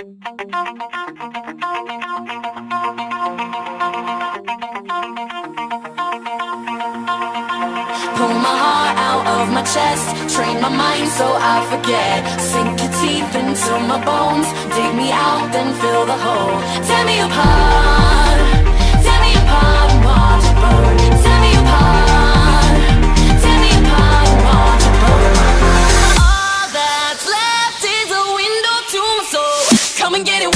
Pull my heart out of my chest, train my mind so I forget. Sink your teeth into my bones, dig me out, then fill the hole. Tear me apart and watch it burn. Tear me apart and watch it burn. All that's left is a window to my soul. Come and get it.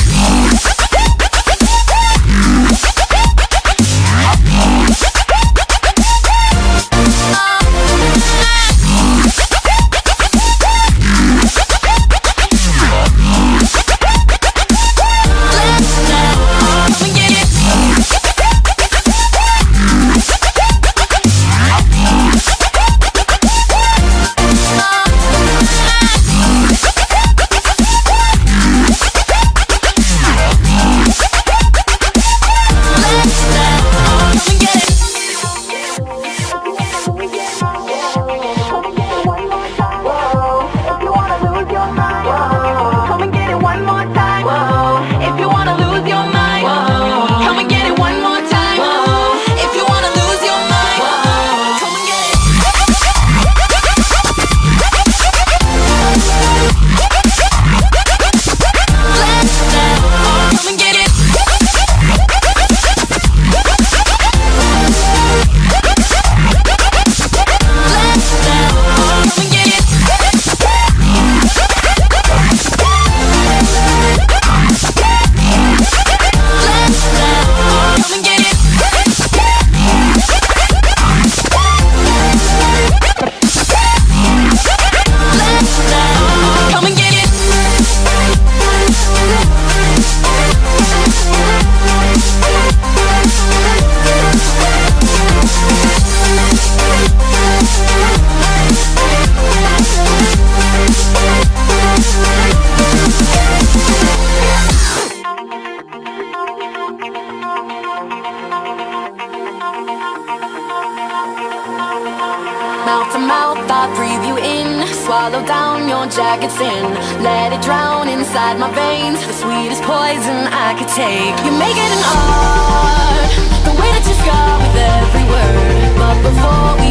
Mouth to mouth, I breathe you in. Swallow down your jagged sin. Let it drown inside my veins. The sweetest poison I could take. You make it an art, the way that you scar with every word. But before we